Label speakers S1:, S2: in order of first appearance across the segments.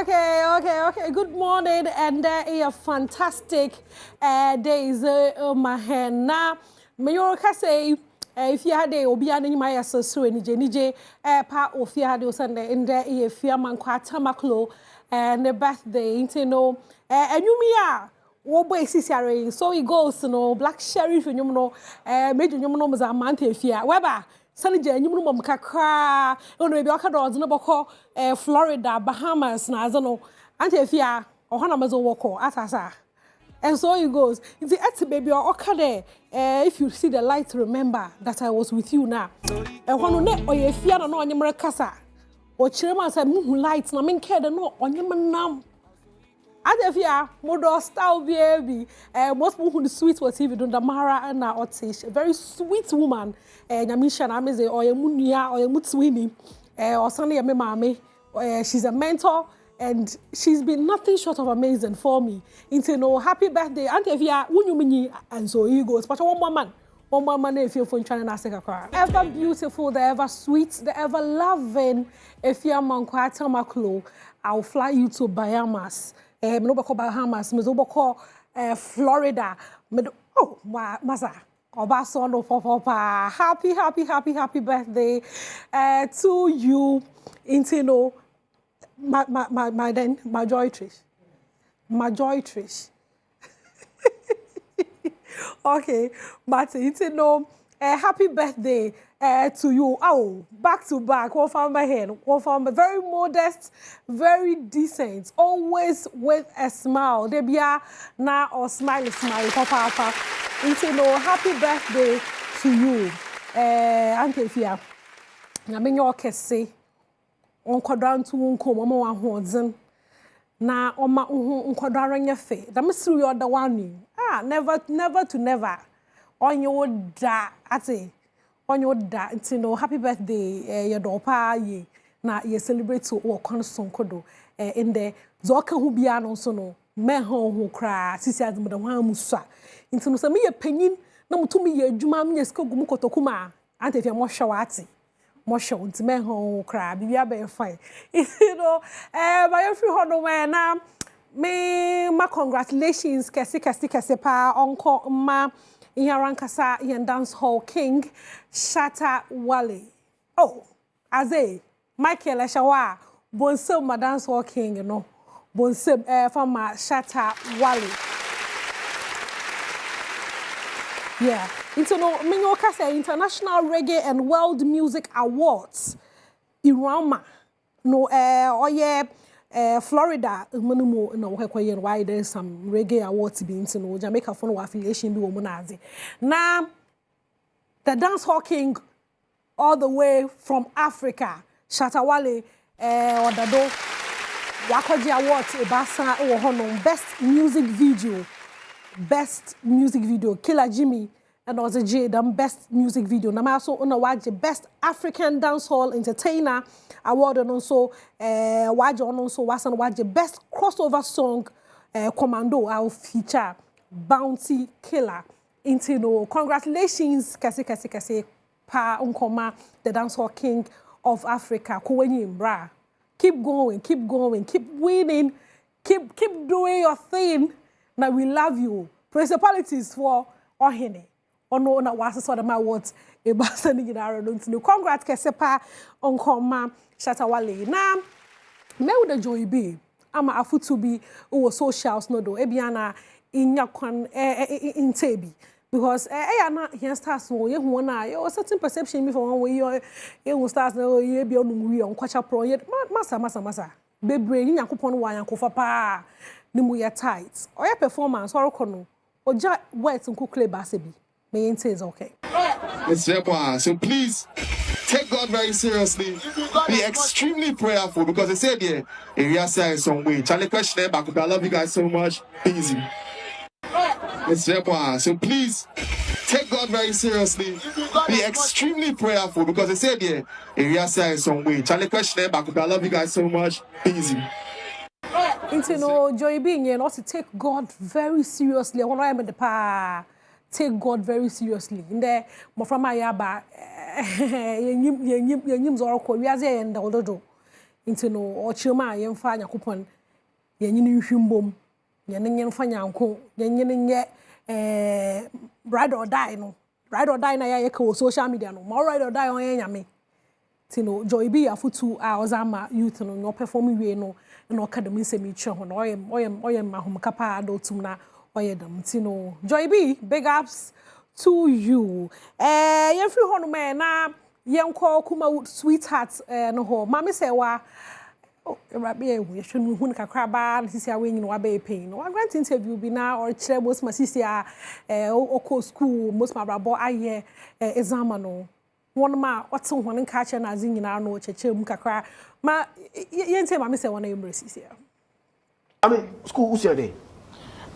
S1: Okay. Good morning, and a fantastic days, my hand. Now, may you say, if you had a obian in my assessor, NJ, part of your had Sunday, and there a fear man quite tamaklo, and the birthday, you know, and you me are. So it goes, you know, black sheriff, and you know, major you know, was a month if you are. Weber. Sanije nyumu no mkakra ono ebi akado no boko Florida, Bahamas na azono ante afia ohana mazo woko asasa. And so it goes. If the ati baby or okade if you see the light, remember that I was with you now. And when ne oyefia na no onyemre kasa o chirema say muhu light na menke de no onyemnam. Adefia modo style baby most people who sweet what even the Mara and na otish, a very sweet woman nyamisha na meze or munia or mutwini or Sunday me mama. She's a mentor and she's been nothing short of amazing for me. Into no happy birthday Adefia wunyumini, and so he goes. But one more man if you're from China ever beautiful, the ever sweet, the ever loving. If you're mankwata maklo, I'll fly you to Bahamas. Menobako Bahamas, Mezobako, Florida. Oh, Masa. Obasono Papa. Happy birthday to you. Intino, my joy Trish. Okay, but Intino, happy birthday to you. Oh, back to back. One from my head. One from very modest, very decent. Always with a smile. Debia na or smile, papa. You know, happy birthday to you. Auntie Fia. Na me nyo kese. On kwadran to unko mama wa hozen. Na oma nkwadran nyefe. Da misiri yo da wani. Never. On your da ate. On your da, you know, happy birthday, your dopa ye. Na ye celebrate to or constant kodo in the Zoka who be an also no, men who cry, sisi as Madam Musa. Into no me a penny, no to me a jumam yes kogumuko tokuma, and if you're more shawati, more show into men who cry, be a fine. You know, by every honor now, my congratulations, Kasi pa, uncle, ma. Iharankasa and dance hall king Shatta Wale. Oh, Aze Michael Shawa Bonsem ma dance hall king, you know. Bonsem from Shatta Wale. Yeah. Into no Minyokasa International Reggae and World Music Awards. IRAWMA. No yeah. Florida, Monumo, no, why there's some reggae awards to be in no Jamaica for no affiliation be woman. Now, the dance hall king all the way from Africa, Shatta Wale, or the do Wakoji Awards, Ebasa, or Hono, best music video, Killer Jimmy. And also the best music video. Now also on the best African dancehall entertainer award, and also the best crossover song Commando. I'll feature Bounty Killer. Into no congratulations, kasi pa unkoma the dancehall king of Africa. Bra. Keep going, keep winning, keep doing your thing. Now we love you. Principalities for Ohene. No, na wasa so my words e basa ni gidaro don't know. Congrats kesepa onkoma Shatta Wale. Na me with the joy be ama afutu bi o socials no do e bia na inya kwan intebi because na here stars no ye hu na ye certain perception me for one way ye stars no ye bia no wi on kwacha pro ye masa bebre ni yakopon wa yakofa pa ni mu ye tight or your performance or kono oja words nko clay basebi. Is okay.
S2: It's Serwaa. So please take God very seriously. Be extremely prayerful because they said here, area size some way. Charlie question back. I love you guys so much. Easy. It's Serwaa. So please take God very seriously. Be extremely prayerful because they said here, area size some way. Charlie question back. I love you guys so much. Easy.
S1: Into no joy being and also take God very seriously. I want to remember the pa. Take God very seriously. In there, Moframa Yaba, Yim Zoroko, we are there and the Ododo. into no or chuma yemfa Yakupon Yanin Humbum Yanin Fanyanko Yanin yet ride or die no ride or die na yako social media no more ride or die on yame Tino Joy be a foot 2 hours ama youth no performing we no academy semi chon or am mahum capa do tumna or yedam Tino Joy be big ups to you yemfri hono me na yenko kuma sweetheart no ho mama Serwaa Rabbi we should hun kakra ba sisi awe nyino abe pain no grant interview bi na or kire most ma sisi oko school most ma brabo aye exam no one ma ote ho nka che na nyina no cheche mu kakra ma yente mama Serwaa na emre sisi
S3: I mean school who's your day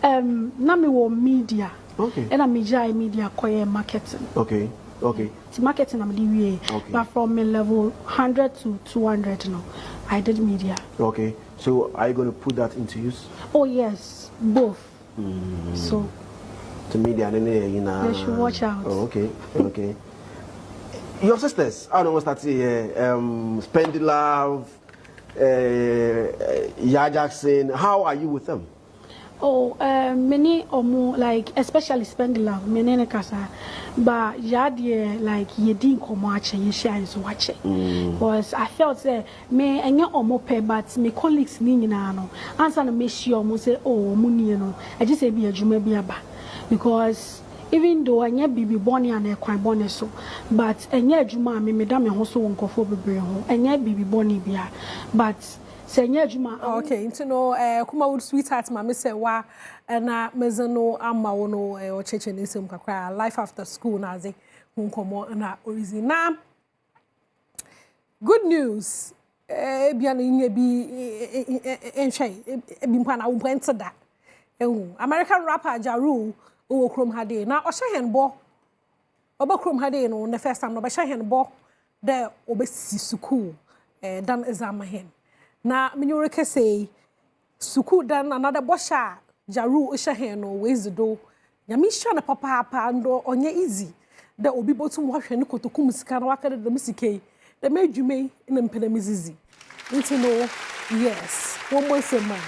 S4: na me wo media
S3: okay
S4: and media koye marketing
S3: okay
S4: the marketing I'm doing but from level 100 to 200 no I did media.
S3: Okay, so are you going to put that into use?
S4: Oh yes, both. So
S3: the media and you know
S4: they should watch out.
S3: Oh, okay. Your sisters, I don't know what's that say Spendy Love, Ya Jackson, how are you with them?
S4: Oh, many or more like especially Spendy Love, many kasa, but yadie like ye didn't come watch and ye share is watching. Because I felt say me and your more pay, but me colleagues ni no answer na me sure mo say oh muni no I just say be a jume be aba because even though anya bibi boni and e kwan boni so but anya adwuma me da me ho so wonkofo bebre ho anya bibi boni bia but Senya Juma.
S1: Okay, into no kuma would sweetheart mama Serwaa na mezano ama wono o cheche nisem kakra life after school na ze hunkomo na orizi na good news bia na nye bi enhwe bi mpa na wo ente da American rapper Ja Rule o krom hade na o hye bo oba krom hade no the first time no ba hye bo there obesi school dan exam hen na minyoreke say suku dan another bosha Ja Rule isha no wezido nyami sha na papa ndo onye easy da obi botum hwehwe ne kotokum sika na wakade da musike da medwume na mpena mizizi nti no yes one boy seman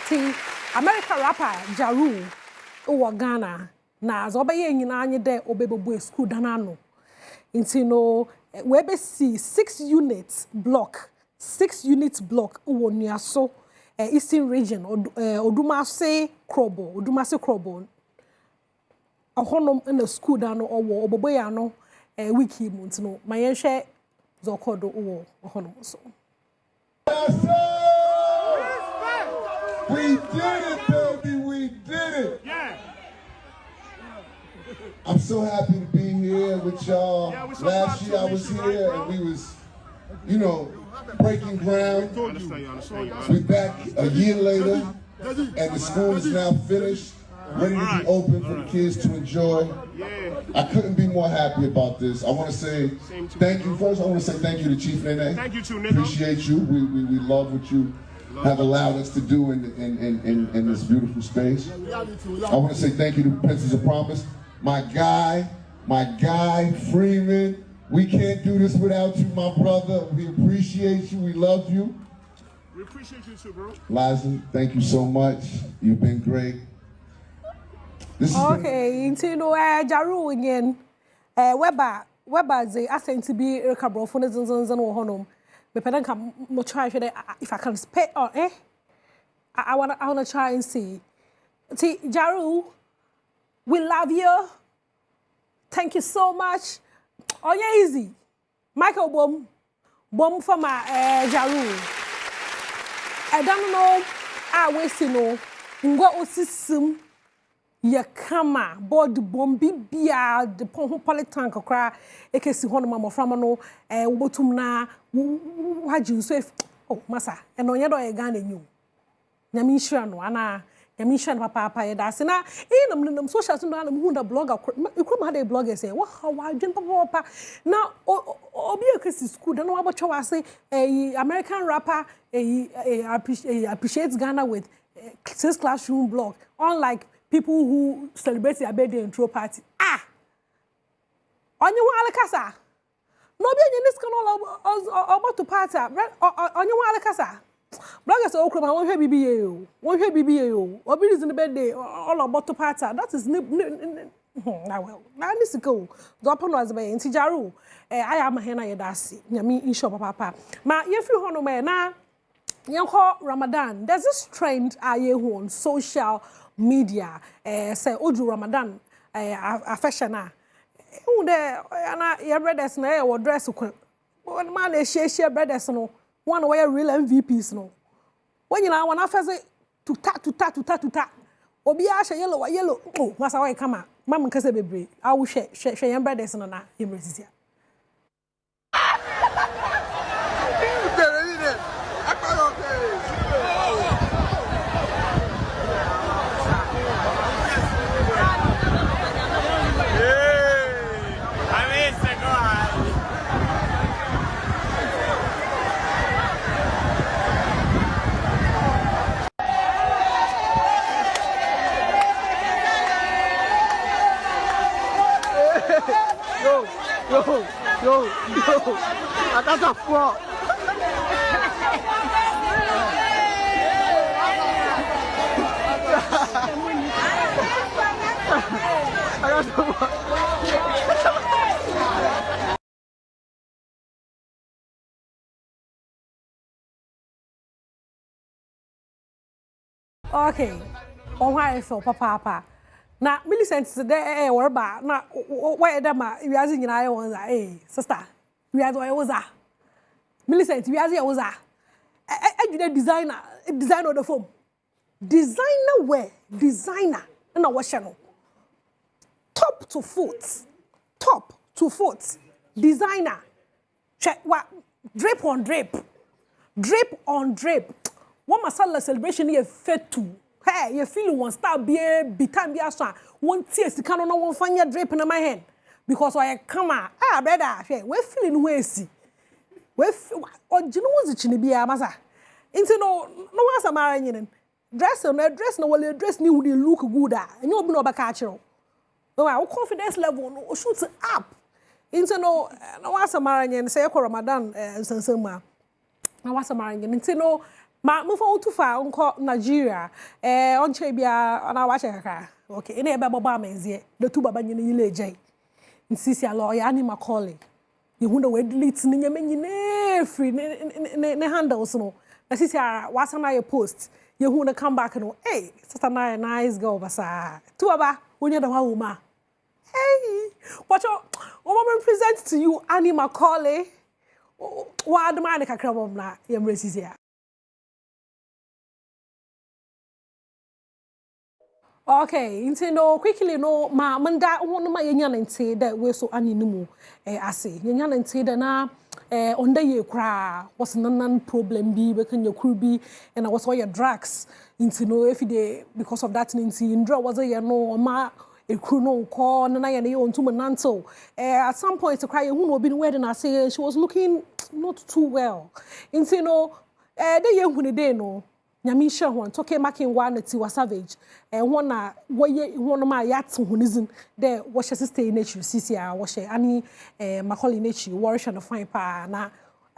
S1: ti American rapper Ja Rule o Ghana na azo obeye nyina anye da obebobo school dan ano nti no we be see 6 units block wo Niaso Eastern region Odumase Krobo ahonom na school da no owo obobo ya no wiki month no mayenhwe zokodo wo ahonom so
S5: we did it baby we did it yeah. I'm so happy to be here with y'all. Last year I was here and we was, you know, breaking ground. We're back a year later and the school is now finished, ready to be open for the kids to enjoy. I couldn't be more happy about this. I want to say thank you. First, I want to say thank you to Chief Nene.
S6: Thank you too, Nene.
S5: Appreciate you. We love what you have allowed us to do in this beautiful space. I want to say thank you to Princess of Promise. My guy, Freeman. We can't do this without you, my brother. We appreciate you. We love you.
S6: We appreciate you too, bro.
S5: Liza, thank you so much. You've been great. This
S1: okay, into no Ja Rule again. Weba ze asent to be recabro for the zon wo honom. Me peden ka mo try if I can spit or I wanna try and see. See, Ja Rule, we love you. Thank you so much. Oh yeah, easy. Michael Bom for my Ja Rule. I don't know. I wish you know. Ngo osisum ya kama board bombi bia de pon politan kakra ekesi hono mama frama no wobotum na waju so oh masa eno nya do e Ghana nyu. Nyame nhira no ana nyame nhira no papa ye da se na nam social so na mu da blogger ikrom ha da blogger say wa dwen papa na obi ekesi school da no wabotwa wase American rapper appreciates Ghana with 6 classroom blog unlike people who celebrate their birthday and throw party. Onye wa alakasa no be any scan all about to party on you want kasa Braga so okro ma won hwe bibiye o won hwe bibiye o obi reason birthday all about to party that is na well na ni sika do upon was be nti jaro ayama he na yedase nyame insho papa ma ye free ho no me na yenko Ramadan there's this trend ayehu on social media say odu Ramadan fashion na who there na your brothers na e wo dress ko one man e share brothers no one way real MVPs no when you na one afese tuta obi a hye yellow oh masa why kama mam nkase bebre a wo hwe your brothers no na yemresisia
S3: Yo, I got a fraud.
S1: Okay, on why so papa. Na Millicent today worba na why da ma wiazi nyina ye won za sister wiazi why was a Millicent wiazi ye was a adwude designer the form designer wear designer na wo hye no top to foot designer check what drape on drape one masala celebration here fet to hey, you feel one star be time be aso one tie sika no one fanya drape na my hand because I come brother we feeling we si we ojino wo zichi ne bia masa nti no wasa mara nyin dress no will dress ni would look good and you be no baka akiro no confidence level no shoot up nti no wasa mara nyin say ko Ramadan nsansama na wasa mara nyin nti no ma mo fa utufa nko Nigeria onche bia na wa cheka okay ene ebe bobo amenzie de tu baba nyine yile ejai nsisi alo ya ni makole yehu na we delete ni nyame nyine free ne handles no nsisi ara wasa na ye post yehu na come back no hey sister na nice girl basa tu baba onya da wa woma hey watch o present to you Annie Macaulay wa admire kakra bom na yemresisi ya. Okay, into no quickly no ma manda one ma yenya nte that we so aninimu ase yenya nte da na onda ye kra was nan problem bi be kan yakuru bi and I was all your drugs into no if they because of that into indra was a no ma ekuru no ko na ye ne on to mananto at some point to cry who no be wedding I say she was looking not too well into no dey ye hu ne dey no nyame hye ho to ke making one ti was savage won na woye won ma yat honizin there was sister in nature cca was Annie Macaulay nature worry no fine pa na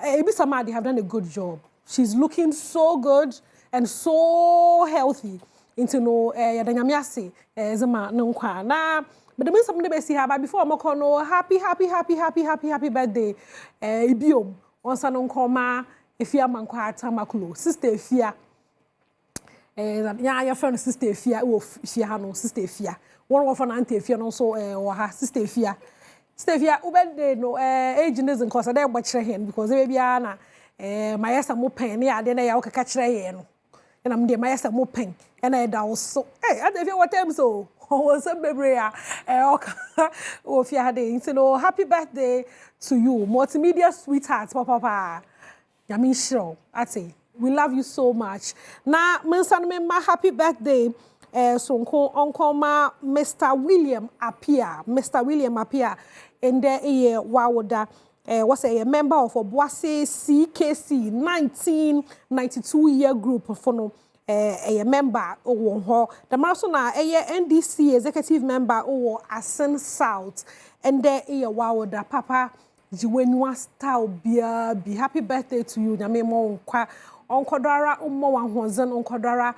S1: ebisa ma they have done a good job. She's looking so good and so healthy into no ya da nyame ase zema no nkwa na but the means something be see her before moko no happy birthday ibiom onsa no nkoma efia mankwa atamakulo sister efia your friend sister Fia she ha no sister Fia one of an auntie Fia no so or her sister Fia ubede no age nizin cause dey gbachire hen because e bia na my yesa mo pen ya de na ya okaka kire ye no na me de my yesa mo pen na e da so ade Fia what time so Ahosepe bebre ya o Fia ha dey so happy birthday to you multimedia sweetheart papa yami show ati we love you so much. Na mensan me ma happy birthday so uncle ma Mr. William Apia and there wawoda was a member of Obuasi CKC 1992 year group for no a member ho the maso na NDC executive member Asen South and there wawoda papa jiwenwa style bia be happy birthday to you nyame mo nkwa onkodara ummo wa hozen onkodara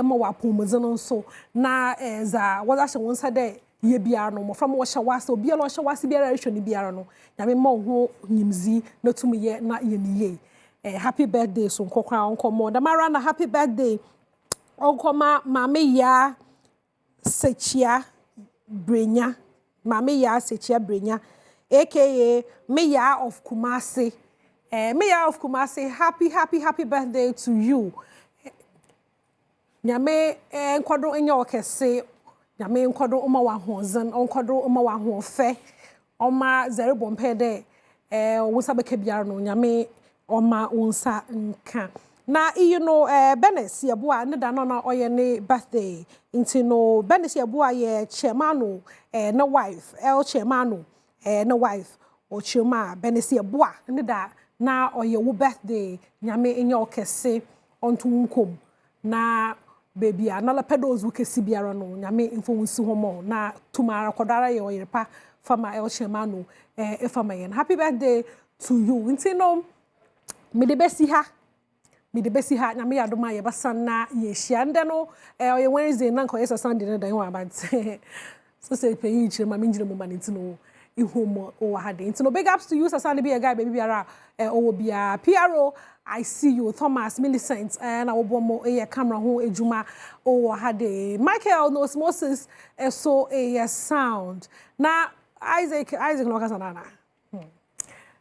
S1: mo wa pomozeno nso na za waza hye wonsa de ye bia no mo from wo hye wase obi lo hye wase bia rehwe ni bia no nyame mo ho nyimzi na tumiye na ye ni ye happy birthday so nkokra onkomo da mara na happy birthday onkoma mame ya sechia brenya mame ya sechia brenya aka Mayor of Kumasi. Mayor of Kumasi, happy birthday to you. Nyame nkwadro enya okese. Nyame nkwadro oma wa honzen, nkwadro oma wa honfe. Oma zere bompe de wosa beke biara no nyame oma wonsa nka. Na you know Benes yeboa ne da no na oye ne birthday. Inti no Benes yeboa ye chairman na wife, el chairman no wife or chuma benesi boa ne da na oye wo birthday nyame enya okese onto nkom na baby anala pedos wo kesi biara no nyame info nsi homo na tumara kodara ye oyerepa fama el chema no fama yen happy birthday to you nti no me de besi ha nyame yadoma ye basan na ye hia nde no oye Wednesday na nko yes Sunday na dan wa but so say pay you chima me ngire mo maniti no ihumo o hade nti no big ups to you sasani be a guy baby biara o bia PRO I see you Thomas Millicent and obomo e camera ho ejuma o hade Michael no osmosis so a sound na Isaac no kasanana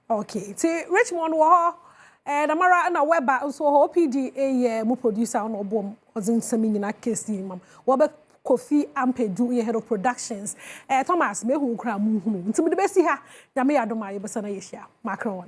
S1: okay ti Richmond wo na mara na weba so ho PD e mu producer no obom ozin sami nyina kesi mam wo be Kofi Ampedu ye head of productions Thomas mehu kra mu hunu nti me de besi ha nyame yadoma ye besa na ye hia makron